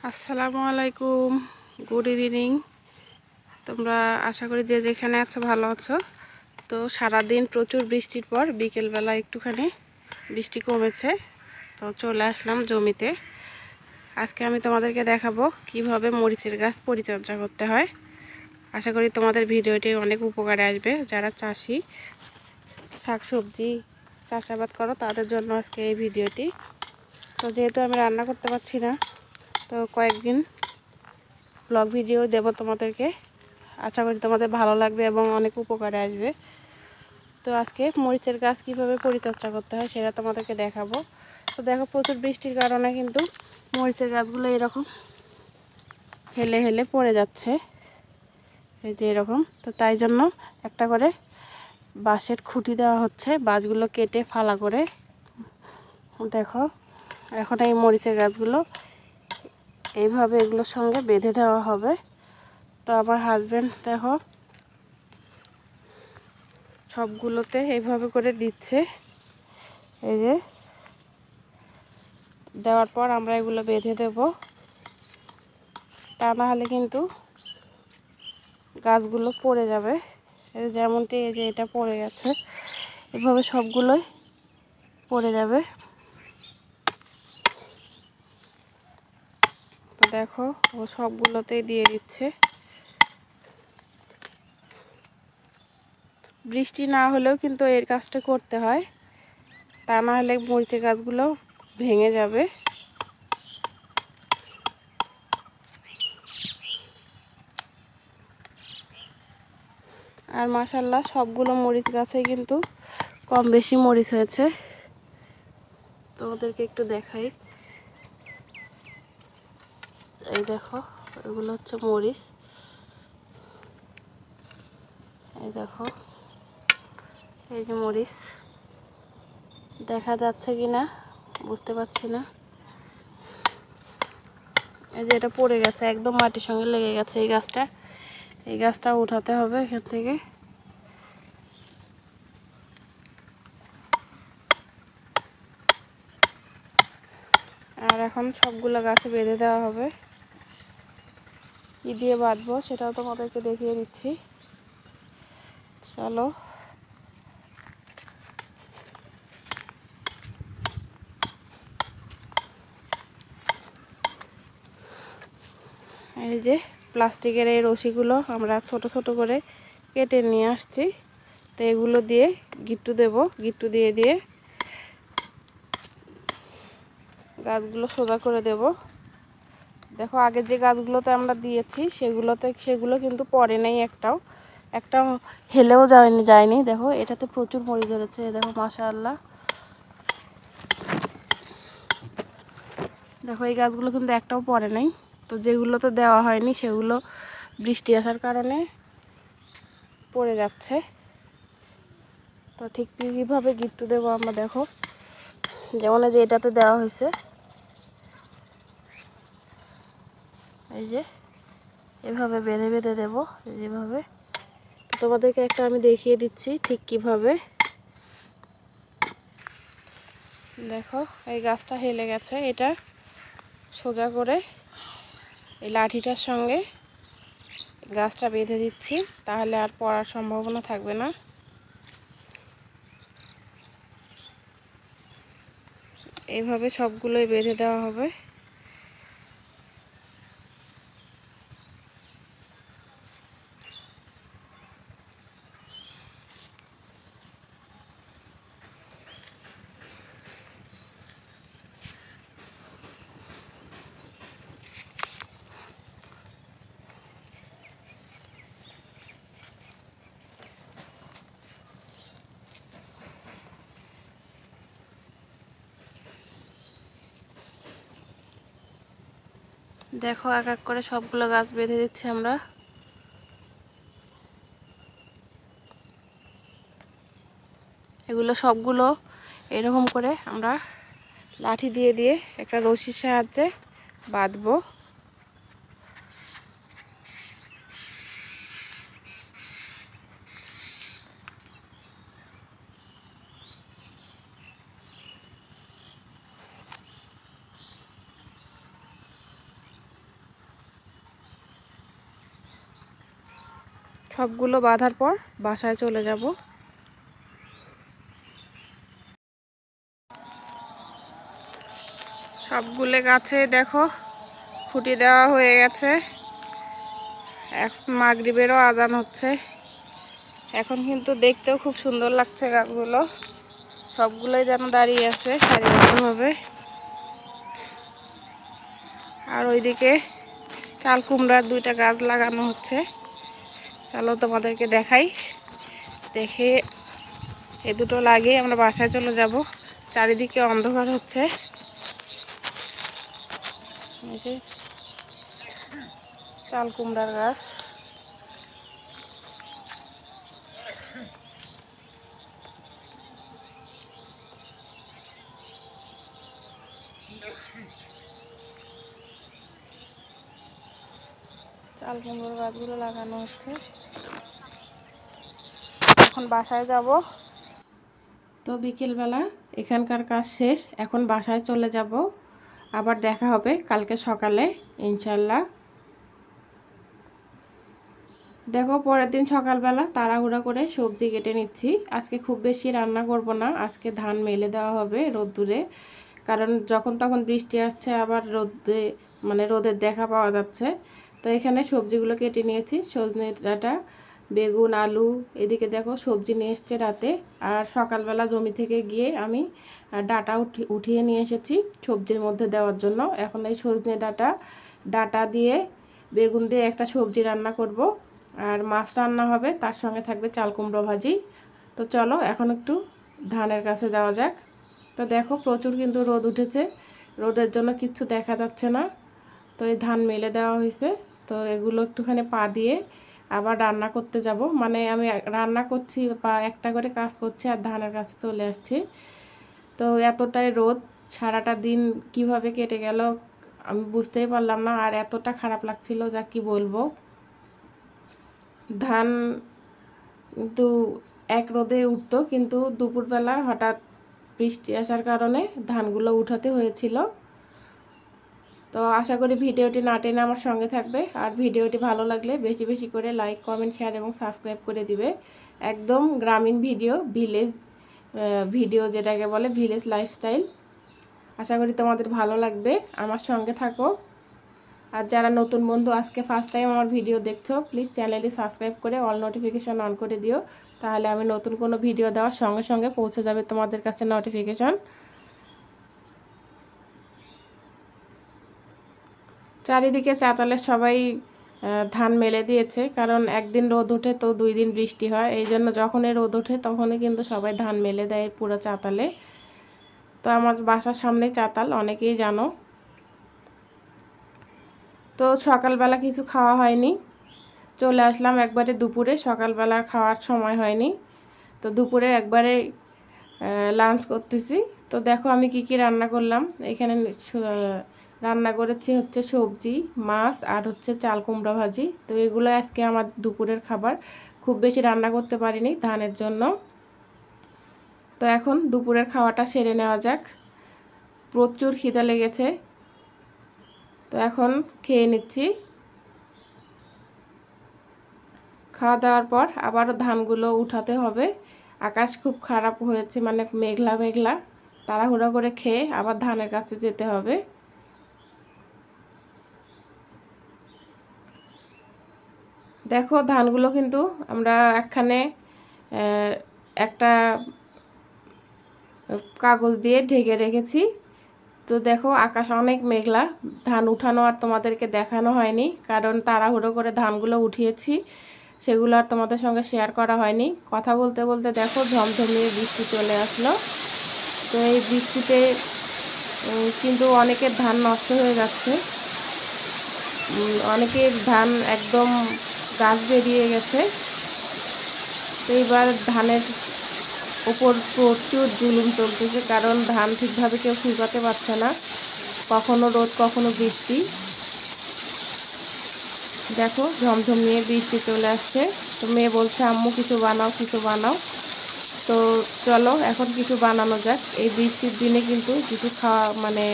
আসসালামু আলাইকুম, good evening. তোমরা আশা করি যে যেখানে আছো ভালো আছো। তো সারাদিন প্রচুর বৃষ্টির পর বিকেলবেলা একটুখানি বৃষ্টি কমেছে, তো চলে আসলাম জমিতে। আজকে আমি তোমাদেরকে দেখাবো কিভাবে মরিচের গাছ পরিচর্যা করতে হয়। আশা করি তোমাদের ভিডিওটি অনেক উপকারে আসবে। যারা চাষি, শাকসবজি চাষাবাদ করো তাদের জন্য আজকে এই ভিডিওটি। তো যেহেতু আমি রান্না করতে পারছি না, তো কয়েকদিন ব্লগ ভিডিও দেব তোমাদেরকে। আশা করি তোমাদের ভালো লাগবে এবং অনেক উপকারে আসবে। তো আজকে মরিচের গাছ কীভাবে পরিচর্যা করতে হয় সেটা তোমাদেরকে দেখাবো। তো দেখো, প্রচুর বৃষ্টির কারণে কিন্তু মরিচের গাছগুলো এরকম হেলে হেলে পড়ে যাচ্ছে, এই যে এরকম। তো তাই জন্য একটা করে বাঁশের খুঁটি দেওয়া হচ্ছে, বাঁশগুলো কেটে ফালা করে। দেখো, এখন এই মরিচের গাছগুলো এইভাবে এগুলোর সঙ্গে বেঁধে দেওয়া হবে। তো আমার হাজব্যান্ড দেখো সবগুলোতে এইভাবে করে দিচ্ছে। এই যে দেওয়ার পর আমরা এগুলো বেঁধে দেব, তা না হলে কিন্তু গাছগুলো পড়ে যাবে। যেমনটি এই যে এটা পড়ে গেছে, এভাবে সবগুলোই পড়ে যাবে। তো দেখো, ও সবগুলোতেই দিয়ে দিচ্ছে। বৃষ্টি না হলেও কিন্তু এর কাজটা করতে হয়, তা না হলে মরিচের গাছগুলো ভেঙে যাবে। আর মাশাআল্লাহ সবগুলো মরিচ গাছে কিন্তু কম বেশি মরিচ হয়েছে। তোমাদেরকে একটু দেখাই, এই দেখো এগুলো হচ্ছে মরিচ। এই দেখো, এই যে মরিচ, দেখা যাচ্ছে কি না বুঝতে পারছি না। এই যে এটা পড়ে গেছে, একদম মাটির সঙ্গে লেগে গেছে এই গাছটা। এই গাছটা উঠাতে হবে এখান থেকে। আর এখন সবগুলো গাছে বেঁধে দেওয়া হবে। কি দিয়ে বাঁধবো সেটাও তোমাদেরকে দেখিয়ে দিচ্ছি, চলো। এই যে প্লাস্টিকের এই রশিগুলো আমরা ছোট ছোট করে কেটে নিয়ে আসছি। তো এগুলো দিয়ে গিট্টু দেব, গিট্টু দিয়ে দিয়ে গাছগুলো সোজা করে দেব। দেখো, আগে যে গাছগুলোতে আমরা দিয়েছি সেগুলো কিন্তু পড়ে নাই, একটাও হেলেও যায়নি। দেখো এটাতে প্রচুর মরিচ ধরেছে, দেখো মাশাআল্লাহ। দেখো এই গাছগুলো কিন্তু একটাও পড়ে নাই। তো যেগুলোতে দেওয়া হয়নি সেগুলো বৃষ্টি আসার কারণে পড়ে যাচ্ছে। তো ঠিক কীভাবে গিট্টু দেবো আমরা দেখো, যেমন এই যে এটাতে দেওয়া হয়েছে, এই যে এভাবে বেঁধে বেঁধে দেবো যেভাবে। তোমাদেরকে একটা আমি দেখিয়ে দিচ্ছি ঠিক কিভাবে। দেখো এই গাছটা হেলে গেছে, এটা সোজা করে এই লাঠিটার সঙ্গে গাছটা বেঁধে দিচ্ছি, তাহলে আর পড়ার সম্ভাবনা থাকবে না। এইভাবে সবগুলোই বেঁধে দেওয়া হবে। দেখো এক এক করে সবগুলো গাছ বেঁধে দিচ্ছি আমরা। এগুলো সবগুলো এরকম করে আমরা লাঠি দিয়ে দিয়ে একটা রশির সাহায্যে বাঁধবো। সবগুলো বাঁধার পর বাসায় চলে যাব। সবগুলো গাছে দেখো খুঁটি দেওয়া হয়ে গেছে। এখন মাগরিবেরও আজান হচ্ছে। এখন কিন্তু দেখতেও খুব সুন্দর লাগছে গাছগুলো, সবগুলোই যেন দাঁড়িয়ে আছে সারিবদ্ধভাবে। আর ওইদিকে চাল কুমড়ার 2টা গাছ লাগানো হচ্ছে। চলো তোমাদেরকে দেখাই। দেখে এ দুটো লাগিয়ে আমরা বাসায় চলে যাব। চারিদিকে অন্ধকার হচ্ছে। এই যে চাল কুমড়ার গাছ। চাল কুমড়োর গাছগুলো লাগানো হচ্ছে। এখন বাসায় যাব। তো বিকেলবেলা এখানকার কাজ শেষ, এখন বাসায় চলে যাব। আবার দেখা হবে কালকে সকালে ইনশাল্লাহ। দেখো পরের দিন সকালবেলা তাড়াহুড়া করে সবজি কেটে নিচ্ছি। আজকে খুব বেশি রান্না করব না, আজকে ধান মেলে দেওয়া হবে রোদ্দুরে। কারণ যখন তখন বৃষ্টি আসছে, আবার রোদের দেখা পাওয়া যাচ্ছে। তো এখানে সবজিগুলো কেটে নিয়েছি। সজনে ডাঁটা, বেগুন, আলু, এদিকে দেখো সবজি নিয়ে এসছে রাতে। আর সকালবেলা জমি থেকে গিয়ে আমি ডাঁটা উঠিয়ে নিয়ে এসেছি সবজির মধ্যে দেওয়ার জন্য। এখন এই সজনে ডাঁটা দিয়ে বেগুন দিয়ে একটা সবজি রান্না করব, আর মাছ রান্না হবে, তার সঙ্গে থাকবে চাল কুমড়ো ভাজি। তো চলো এখন একটু ধানের কাছে যাওয়া যাক। তো দেখো প্রচুর কিন্তু রোদ উঠেছে, রোদের জন্য কিচ্ছু দেখা যাচ্ছে না। তো এই ধান মেলে দেওয়া হয়েছে। তো এগুলো একটুখানি পা দিয়ে আবার রান্না করতে যাব। মানে আমি রান্না করছি বা একটা করে কাজ করছি আর ধানের কাছে চলে আসছি। তো এতটাই রোদ, সারাটা দিন কিভাবে কেটে গেল আমি বুঝতেই পারলাম না। আর এতটা খারাপ লাগছিল যা কি বলবো। ধান কিন্তু এক রোদে উঠতো, কিন্তু দুপুরবেলা হঠাৎ বৃষ্টি আসার কারণে ধানগুলো উঠাতে হয়েছিল। তো আশা করি ভিডিওটি না টেনে আমার সঙ্গে থাকবে। আর ভিডিওটি ভালো লাগলে বেশি বেশি করে লাইক, কমেন্ট, শেয়ার এবং সাবস্ক্রাইব করে দিবে। একদম গ্রামীণ ভিডিও, ভিডিও যেটাকে বলে ভিলেজ লাইফস্টাইল। আশা করি তোমাদের ভালো লাগবে, আমার সঙ্গে থাকো। আর যারা নতুন বন্ধু আজকে ফার্স্ট টাইম আমার ভিডিও দেখছো, প্লিজ চ্যানেলটি সাবস্ক্রাইব করে অল নোটিফিকেশন অন করে দিও। তাহলে আমি নতুন কোনো ভিডিও দেওয়ার সঙ্গে সঙ্গে পৌঁছে যাবে তোমাদের কাছে নোটিফিকেশন। চারিদিকে চাতালে সবাই ধান মেলে দিয়েছে, কারণ একদিন রোদ ওঠে তো 2 দিন বৃষ্টি হয়। এই জন্য যখনই রোদ ওঠে তখনই কিন্তু সবাই ধান মেলে দেয় পুরো চাতালে। তো আমার বাসার সামনেই চাতাল, অনেকেই জানো। তো সকালবেলা কিছু খাওয়া হয়নি, চলে আসলাম একবারে দুপুরে। সকালবেলার খাওয়ার সময় হয়নি, তো দুপুরে একবারে লাঞ্চ করতেছি। তো দেখো আমি কি কি রান্না করলাম। এখানে রান্না করেছি হচ্ছে সবজি, মাছ আর হচ্ছে চাল কুমড়া ভাজি। তো এগুলো আজকে আমার দুপুরের খাবার। খুব বেশি রান্না করতে পারিনি ধানের জন্য। তো এখন দুপুরের খাওয়াটা সেরে নেওয়া যাক। প্রচুর খিদে লেগেছে, তো এখন খেয়ে নিচ্ছি। খাওয়া দাওয়ার পর আবারও ধানগুলো উঠাতে হবে। আকাশ খুব খারাপ হয়েছে, মানে মেঘলা মেঘলা। তাড়াহুড়ো করে খেয়ে আবার ধানের কাছে যেতে হবে। দেখো ধানগুলো কিন্তু আমরা একটা কাগজ দিয়ে ঢেকে রেখেছি। তো দেখো আকাশ অনেক মেঘলা। ধান উঠানো আর তোমাদেরকে দেখানো হয়নি, কারণ তাড়াহুড়ো করে ধানগুলো উঠিয়েছি, সেগুলো আর তোমাদের সঙ্গে শেয়ার করা হয়নি। কথা বলতে বলতে দেখো ঝমঝমিয়ে বৃষ্টি চলে আসলো। তো এই বৃষ্টিতে কিন্তু অনেকের ধান নষ্ট হয়ে যাচ্ছে। অনেকের ধান একদম গাছ বেরিয়ে গেছে। তো এইবার ধানের ওপর প্রচুর জুলুম চলতেছে, কারণ ধান ঠিকভাবে কেউ শুকাতে পারছে না, কখনো রোদ কখনো বৃষ্টি। দেখো ঝমঝমিয়ে বৃষ্টি চলে আসছে। তো মেয়ে বলছে আম্মু কিছু বানাও কিছু বানাও। তো চলো এখন কিছু বানানো যাক। এই বৃষ্টির দিনে কিন্তু কিছু খাওয়া, মানে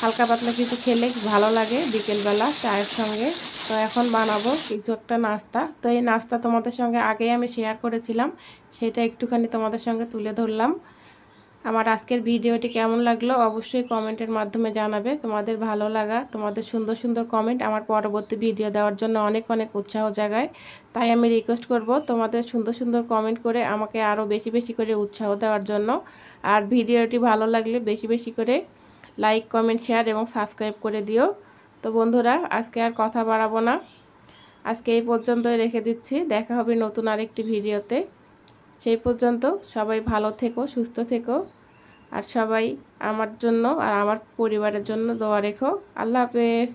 হালকা পাতলা কিছু খেলে ভালো লাগে বিকেলবেলা চায়ের সঙ্গে। তো এখন বানাবো কিছু একটা নাস্তা। তো এই নাস্তা তোমাদের সঙ্গে আগেই আমি শেয়ার করেছিলাম, সেটা একটুখানি তোমাদের সঙ্গে তুলে ধরলাম। আমার আজকের ভিডিওটি কেমন লাগলো অবশ্যই কমেন্টের মাধ্যমে জানাবে। তোমাদের ভালো লাগা, তোমাদের সুন্দর সুন্দর কমেন্ট আমার পরবর্তী ভিডিও দেওয়ার জন্য অনেক অনেক উৎসাহ জাগায়। তাই আমি রিকোয়েস্ট করব তোমাদের সুন্দর সুন্দর কমেন্ট করে আমাকে আরও বেশি বেশি করে উৎসাহ দেওয়ার জন্য। আর ভিডিওটি ভালো লাগলে বেশি বেশি করে লাইক, কমেন্ট, শেয়ার এবং সাবস্ক্রাইব করে দিও। তো বন্ধুরা, আজকে আর কথা বাড়াবো না, আজকে এই পর্যন্তই রেখে দিচ্ছি। দেখা হবে নতুন আরেকটি ভিডিওতে। সেই পর্যন্ত সবাই ভালো থেকো, সুস্থ থেকো, আর সবাই আমার জন্য আর আমার পরিবারের জন্য দোয়া রেখো। আল্লাহ হাফেজ।